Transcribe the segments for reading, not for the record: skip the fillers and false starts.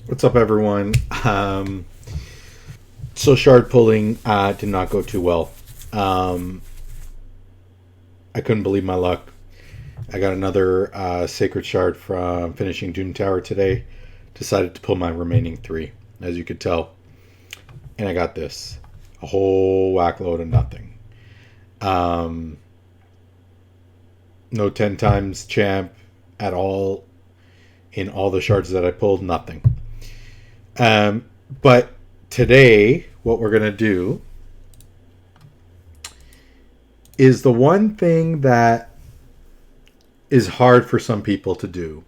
What's up, everyone? So shard pulling did not go too well. I couldn't believe my luck. I got another sacred shard from finishing Doom Tower today. Decided to pull my remaining 3, as you could tell. And I got this. A whole whack load of nothing. No 10 times champ at all in all the shards that I pulled. Nothing. But today, what we're going to do is the one thing that is hard for some people to do.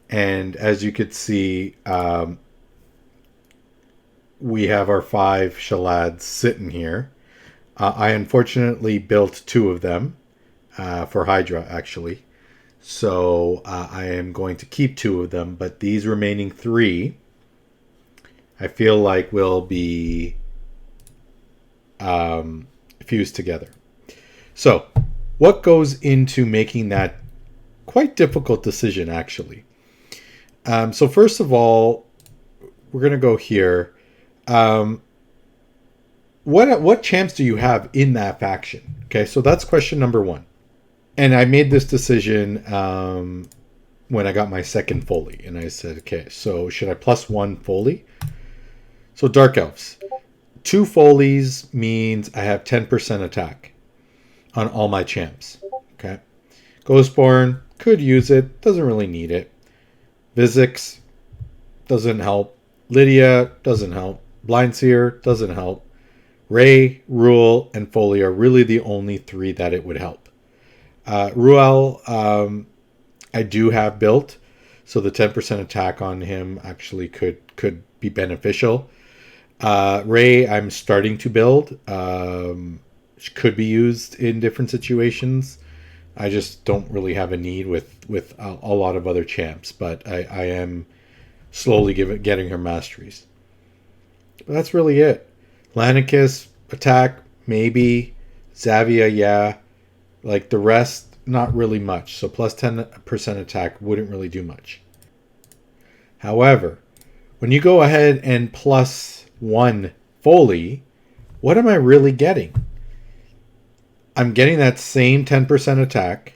And as you could see, we have our 5 Shalads sitting here. I unfortunately built 2 of them for Hydra, actually. So I am going to keep 2 of them, but these remaining 3, I feel like will be fused together. So what goes into making that quite difficult decision, actually? So first of all, we're going to go here. What champs do you have in that faction? Okay, so that's question number 1. And I made this decision when I got my second Foley. And I said, okay, so should I +1 Foley? So Dark Elves. 2 Foleys means I have 10% attack on all my champs. Okay. Ghostborn, could use it. Doesn't really need it. Vizix, doesn't help. Lydia, doesn't help. Blindseer, doesn't help. Ray, Rule, and Foley are really the only 3 that it would help. Ruel, I do have built, so the 10% attack on him actually could be beneficial. Ray, I'm starting to build. Could be used in different situations. I just don't really have a need with a lot of other champs, but I am slowly getting her masteries. But that's really it. Lanicus, attack, maybe. Zavia, yeah. Like the rest, not really much. So plus 10% attack wouldn't really do much. However, when you go ahead and +1 Foley, what am I really getting? I'm getting that same 10% attack.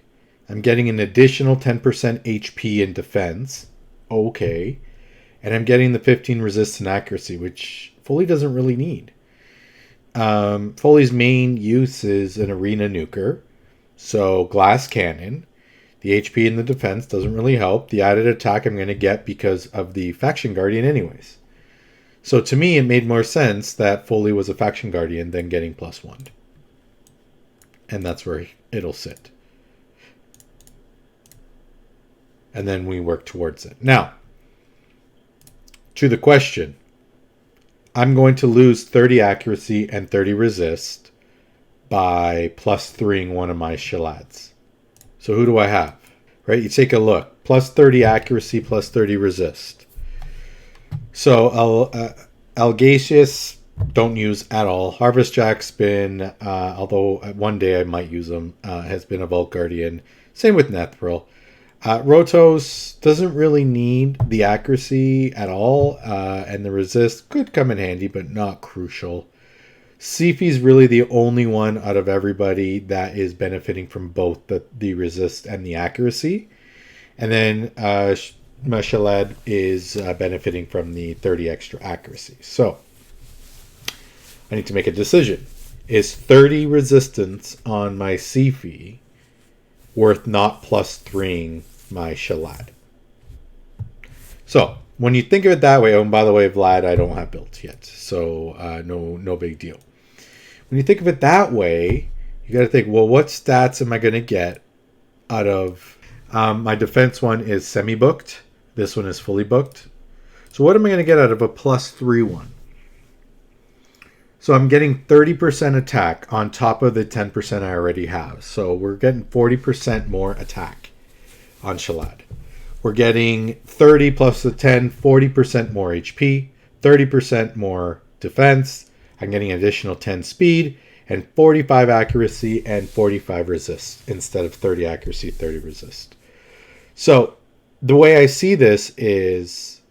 I'm getting an additional 10% HP and defense. Okay. And I'm getting the 15 resist and accuracy, which Foley doesn't really need. Foley's main use is an arena nuker. So glass cannon. The HP and the defense doesn't really help. The added attack I'm going to get because of the faction guardian anyways. So to me, it made more sense that Foley was a faction guardian than getting +1. And that's where it'll sit. And then we work towards it. Now, to the question. I'm going to lose 30 accuracy and 30 resist by +3ing one of my Shalads. So who do I have? Right? You take a look. +30 accuracy, +30 resist. So Algasius, don't use at all. Harvest Jack's been, although one day I might use him, has been a Vault Guardian. Same with Nethril. Rotos doesn't really need the accuracy at all, and the resist could come in handy, but not crucial. Sifi's really the only one out of everybody that is benefiting from both the resist and the accuracy. And then Meshalad is benefiting from the 30 extra accuracy. So I need to make a decision. Is 30 resistance on my Sifi worth not +3ing my Shalad? So when you think of it that way, oh, and by the way, Vlad, I don't have built yet, so no big deal. When you think of it that way, you got to think, well, what stats am I going to get out of my defense one is semi-booked. This one is fully booked. So what am I going to get out of a +3 one? So I'm getting 30% attack on top of the 10% I already have. So we're getting 40% more attack on Shalad. We're getting 30 plus the 10, 40% more HP, 30% more defense. I'm getting an additional 10 speed, and 45 accuracy and 45 resist instead of 30 accuracy, 30 resist. So the way I see this is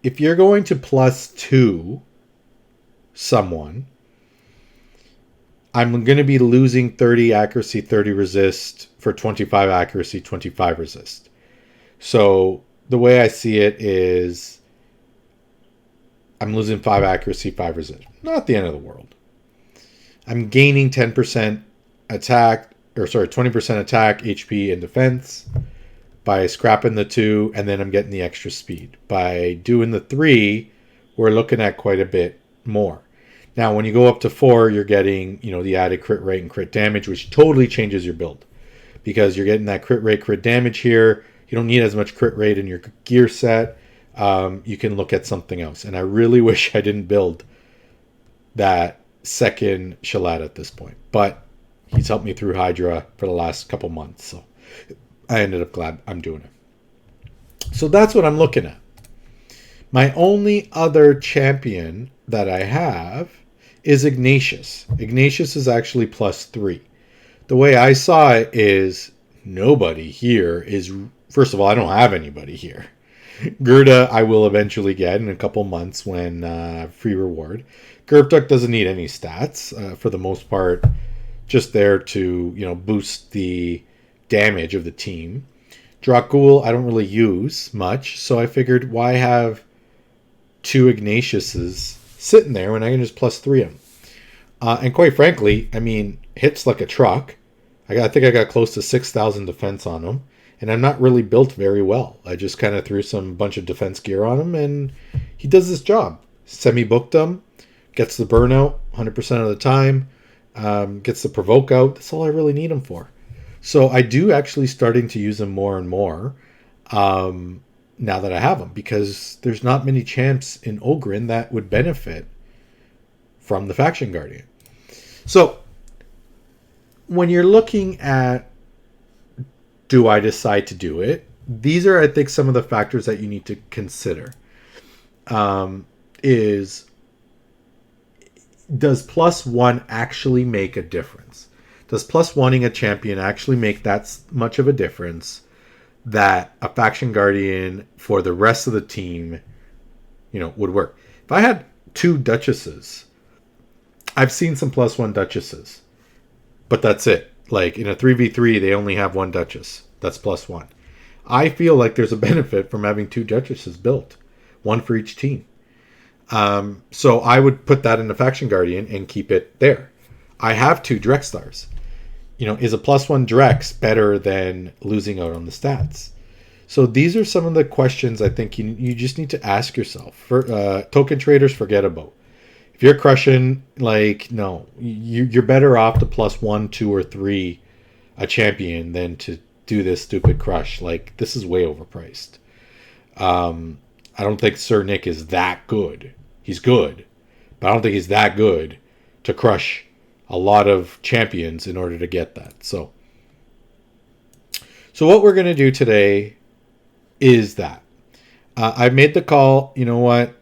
if you're going to +2 someone, I'm going to be losing 30 accuracy, 30 resist for 25 accuracy, 25 resist. So the way I see it is I'm losing 5 accuracy, 5 resist. Not the end of the world. I'm gaining 10% attack, 20% attack, HP, and defense by scrapping the 2, and then I'm getting the extra speed. By doing the 3, we're looking at quite a bit more. Now, when you go up to 4, you're getting, the added crit rate and crit damage, which totally changes your build. Because you're getting that crit rate, crit damage here. You don't need as much crit rate in your gear set. You can look at something else. And I really wish I didn't build that second Shalad at this point. But he's helped me through Hydra for the last couple months. So I ended up glad I'm doing it. So that's what I'm looking at. My only other champion that I have is Ignatius. Ignatius is actually +3. The way I saw it is nobody here is... First of all, I don't have anybody here. Gerda I will eventually get in a couple months when free reward. Gerbtuk doesn't need any stats. For the most part, just there to boost the damage of the team. Dracul I don't really use much, so I figured why have 2 Ignatiuses sitting there when I can just +3 them. And quite frankly, hits like a truck. I think I got close to 6,000 defense on him. And I'm not really built very well. I just kind of threw some bunch of defense gear on him, and he does his job. Semi-booked him, gets the burnout 100% of the time, gets the provoke out. That's all I really need him for. So I do actually starting to use him more and more now that I have him, because there's not many champs in Ogryn that would benefit from the Faction Guardian. So when you're looking at do I decide to do it? These are, I think, some of the factors that you need to consider. Does +1 actually make a difference? Does +1ing a champion actually make that much of a difference that a Faction Guardian for the rest of the team, would work? If I had 2 Duchesses, I've seen some +1 Duchesses, but that's it. Like in a 3v3, they only have 1 Duchess. That's +1. I feel like there's a benefit from having 2 Duchesses built, 1 for each team. So I would put that in the Faction Guardian and keep it there. I have 2 Drex stars. Is a +1 Drex better than losing out on the stats? So these are some of the questions I think you just need to ask yourself. For token traders, forget about. If you're crushing, no, you're better off to +1, 2, or 3 a champion than to do this stupid crush. This is way overpriced. I don't think Sir Nick is that good. He's good, but I don't think he's that good to crush a lot of champions in order to get that. So what we're going to do today is that. I've made the call. You know what?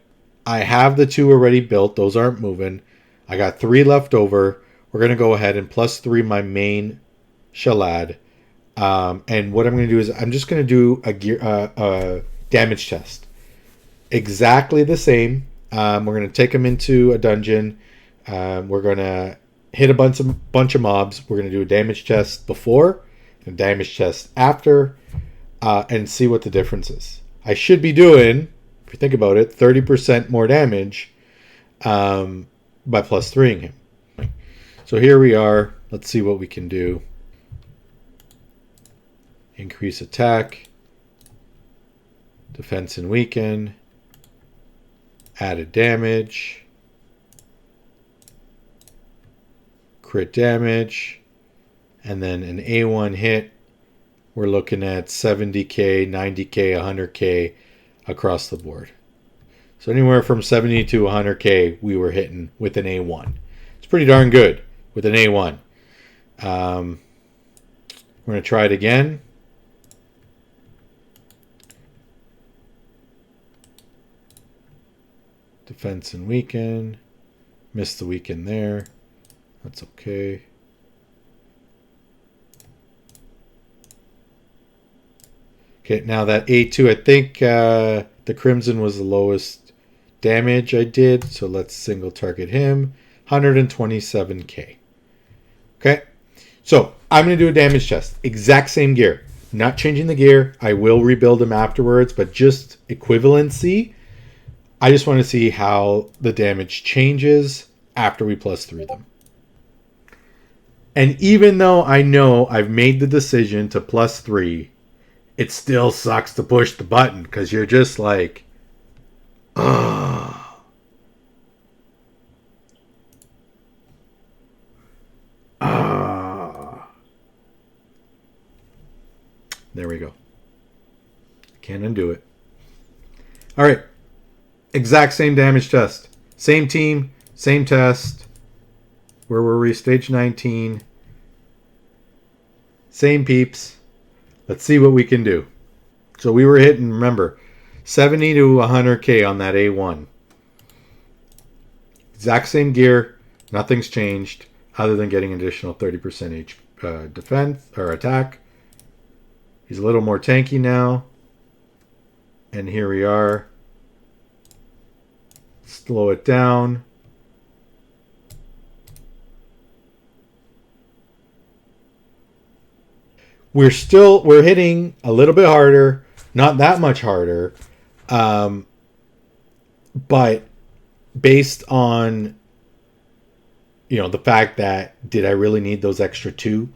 I have the 2 already built. Those aren't moving. I got 3 left over. We're going to go ahead and +3 my main Shalad. And what I'm going to do is I'm just going to do a damage test. Exactly the same. We're going to take them into a dungeon. We're going to hit a bunch of mobs. We're going to do a damage test before and a damage test after and see what the difference is. I should be doing, if you think about it, 30% more damage by +3ing him. So here we are. Let's see what we can do. Increase attack, defense and weaken, added damage, crit damage, and then an A1 hit. We're looking at 70k, 90k, 100k across the board. So anywhere from 70 to 100k we were hitting with an A1. It's pretty darn good with an A1. We're going to try it again. Defense and weaken. Missed the weekend there. That's okay. Okay, now that A2, I think the Crimson was the lowest damage I did. So let's single target him. 127k. Okay. So I'm going to do a damage test. Exact same gear. Not changing the gear. I will rebuild them afterwards, but just equivalency. I just want to see how the damage changes after we +3 them. And even though I know I've made the decision to +3, it still sucks to push the button because you're just like, ugh. There we go. Can't undo it. All right. Exact same damage test. Same team, same test. Where were we? Stage 19. Same peeps. Let's see what we can do. So we were hitting, remember, 70 to 100k on that A1. Exact same gear. Nothing's changed other than getting additional 30% defense or attack. He's a little more tanky now. And here we are. Slow it down. We're hitting a little bit harder, not that much harder, but based on the fact that did I really need those extra 2?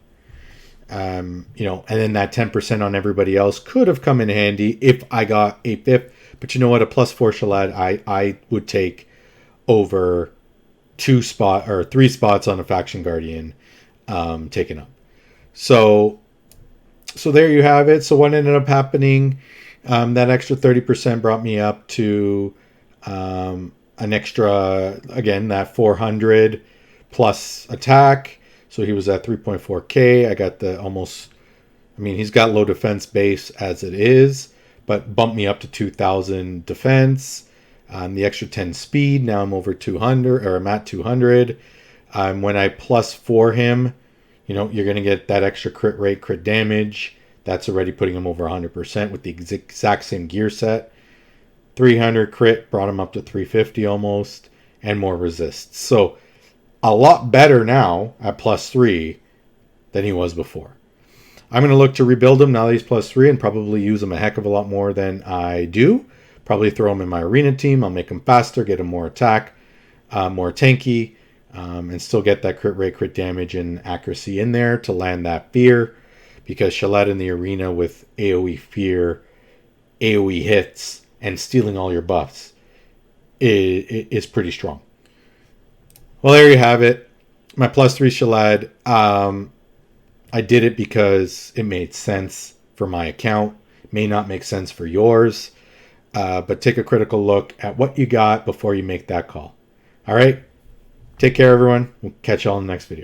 And then that 10% on everybody else could have come in handy if I got a 5th. But you know what? A +4 Shalad I would take over 3 spots on a Faction Guardian taken up. So there you have it. So what ended up happening, that extra 30% brought me up to an extra, again, that 400 plus attack. So he was at 3.4k. I got he's got low defense base as it is, but bumped me up to 2,000 defense. The extra 10 speed. Now I'm over 200, or I'm at 200. When I +4 him, you're going to get that extra crit rate, crit damage. That's already putting him over 100% with the exact same gear set. 300 crit brought him up to 350 almost, and more resist. So a lot better now at +3 than he was before. I'm going to look to rebuild him now that he's +3 and probably use him a heck of a lot more than I do. Probably throw him in my arena team. I'll make him faster, get him more attack, more tanky, and still get that crit rate, crit damage, and accuracy in there to land that fear. Because Shalad in the arena with AoE fear, AoE hits, and stealing all your buffs is pretty strong. Well, there you have it. My +3 Shalad. I did it because it made sense for my account. May not make sense for yours. But take a critical look at what you got before you make that call. All right? Take care, everyone. We'll catch y'all in the next video.